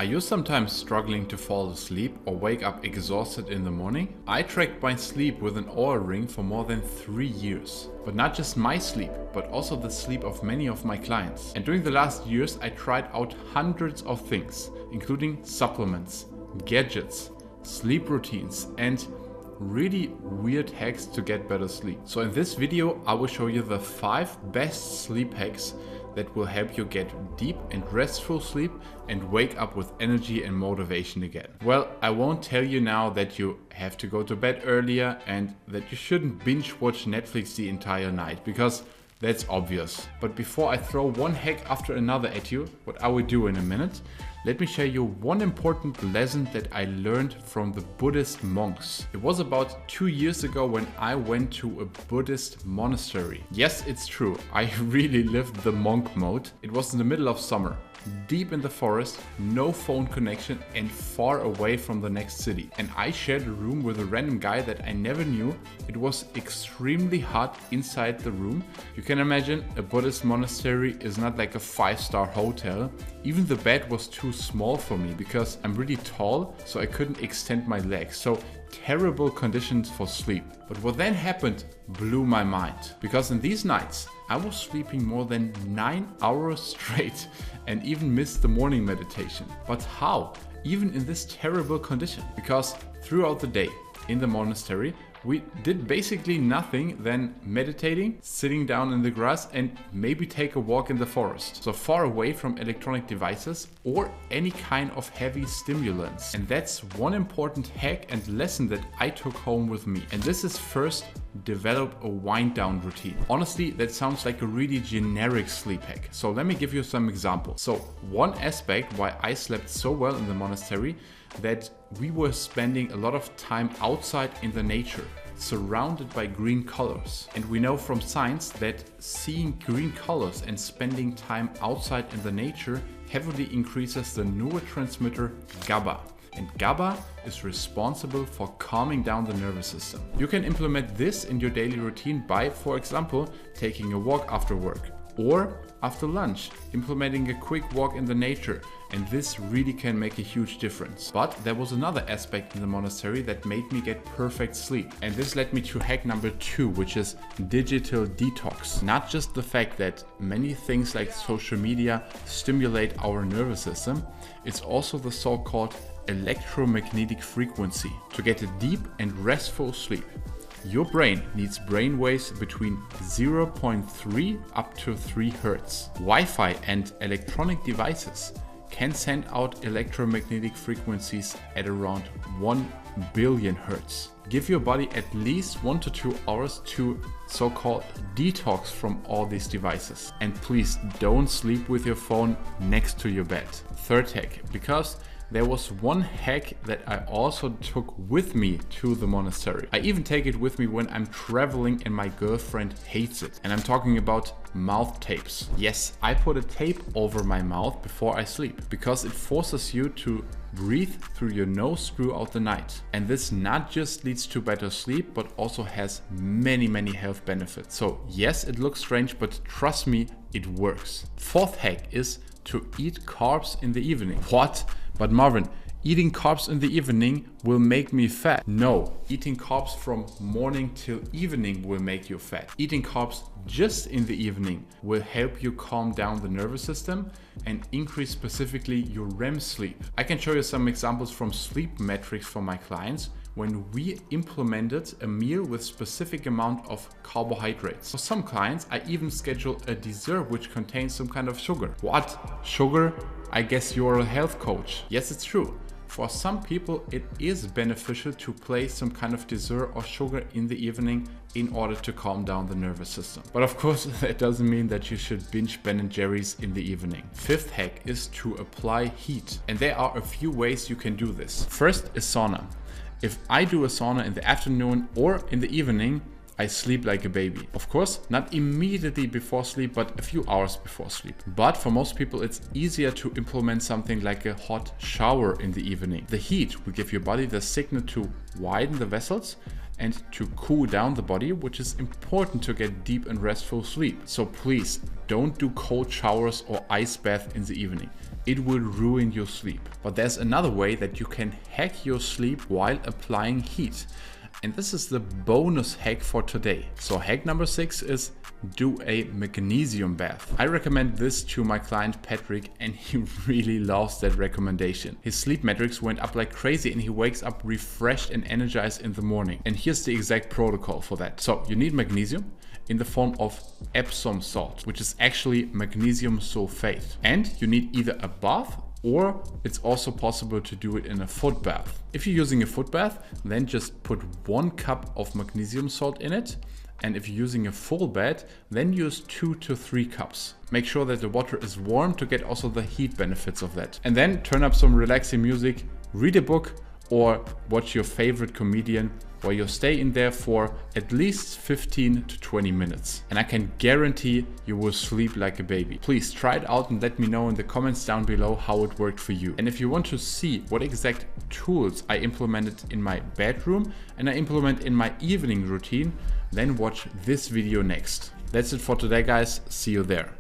Are you sometimes struggling to fall asleep or wake up exhausted in the morning? I tracked my sleep with an oura ring for more than 3 years. But not just my sleep, but also the sleep of many of my clients. And during the last years, I tried out hundreds of things, including supplements, gadgets, sleep routines, and really weird hacks to get better sleep. So in this video, I will show you the 5 best sleep hacks that will help you get deep and restful sleep and wake up with energy and motivation again. Well, I won't tell you now that you have to go to bed earlier and that you shouldn't binge watch Netflix the entire night, because that's obvious. But before I throw one hack after another at you, what I will do in a minute, let me share you one important lesson that I learned from the Buddhist monks. It was about 2 years ago when I went to a Buddhist monastery. Yes, it's true, I really lived the monk mode. It was in the middle of summer, deep in the forest, no phone connection and far away from the next city. And I shared a room with a random guy that I never knew. It was extremely hot inside the room. You can imagine a Buddhist monastery is not like a 5-star hotel. Even the bed was too small for me because I'm really tall, so I couldn't extend my legs. So terrible conditions for sleep. But what then happened blew my mind, because in these nights I was sleeping more than 9 hours straight and even missed the morning meditation. But how? Even in this terrible condition? Because throughout the day in the monastery, we did basically nothing than meditating, sitting down in the grass, and maybe take a walk in the forest. So far away from electronic devices or any kind of heavy stimulants. And that's one important hack and lesson that I took home with me. And this is first, develop a wind down routine. Honestly, that sounds like a really generic sleep hack. So let me give you some examples. So one aspect why I slept so well in the monastery, that we were spending a lot of time outside in the nature, surrounded by green colors. And we know from science that seeing green colors and spending time outside in the nature heavily increases the neurotransmitter GABA. And GABA is responsible for calming down the nervous system. You can implement this in your daily routine by, for example, taking a walk after work, or after lunch, implementing a quick walk in the nature, and this really can make a huge difference. But there was another aspect in the monastery that made me get perfect sleep. And this led me to hack number 2, which is digital detox. Not just the fact that many things like social media stimulate our nervous system, it's also the so-called electromagnetic frequency to get a deep and restful sleep. Your brain needs brain waves between 0.3 up to 3 Hz. Wi-Fi and electronic devices can send out electromagnetic frequencies at around 1 billion Hz. Give your body at least 1 to 2 hours to so-called detox from all these devices. And please don't sleep with your phone next to your bed. Third hack, because there was one hack that I also took with me to the monastery. I even take it with me when I'm traveling and my girlfriend hates it. And I'm talking about mouth tapes. Yes, I put a tape over my mouth before I sleep because it forces you to breathe through your nose throughout the night. And this not just leads to better sleep, but also has many health benefits. So yes, it looks strange, but trust me, it works. Fourth hack is to eat carbs in the evening. What? But Marvin, eating carbs in the evening will make me fat. No, eating carbs from morning till evening will make you fat. Eating carbs just in the evening will help you calm down the nervous system and increase specifically your REM sleep. I can show you some examples from sleep metrics for my clients when we implemented a meal with specific amount of carbohydrates. For some clients, I even schedule a dessert which contains some kind of sugar. What? Sugar? I guess you're a health coach. Yes, it's true. For some people, it is beneficial to place some kind of dessert or sugar in the evening in order to calm down the nervous system. But of course, that doesn't mean that you should binge Ben & Jerry's in the evening. Fifth hack is to apply heat. And there are a few ways you can do this. First is sauna. If I do a sauna in the afternoon or in the evening, I sleep like a baby. Of course, not immediately before sleep, but a few hours before sleep. But for most people, it's easier to implement something like a hot shower in the evening. The heat will give your body the signal to widen the vessels and to cool down the body, which is important to get deep and restful sleep. So please don't do cold showers or ice bath in the evening. it will ruin your sleep. But there's another way that you can hack your sleep while applying heat. And this is the bonus hack for today. So hack number 6 is do a magnesium bath. I recommend this to my client Patrick, and he really loves that recommendation. His sleep metrics went up like crazy and he wakes up refreshed and energized in the morning. And here's the exact protocol for that. So you need magnesium in the form of Epsom salt, which is actually magnesium sulfate. And you need either a bath, or it's also possible to do it in a foot bath. If you're using a foot bath, then just put 1 cup of magnesium salt in it. And if you're using a full bed, then use 2 to 3 cups. Make sure that the water is warm to get also the heat benefits of that. And then turn up some relaxing music, read a book, or watch your favorite comedian, where you stay in there for at least 15 to 20 minutes. And I can guarantee you will sleep like a baby. Please try it out and let me know in the comments down below how it worked for you. And if you want to see what exact tools I implemented in my bedroom and I implement in my evening routine, then watch this video next. That's it for today, guys. See you there.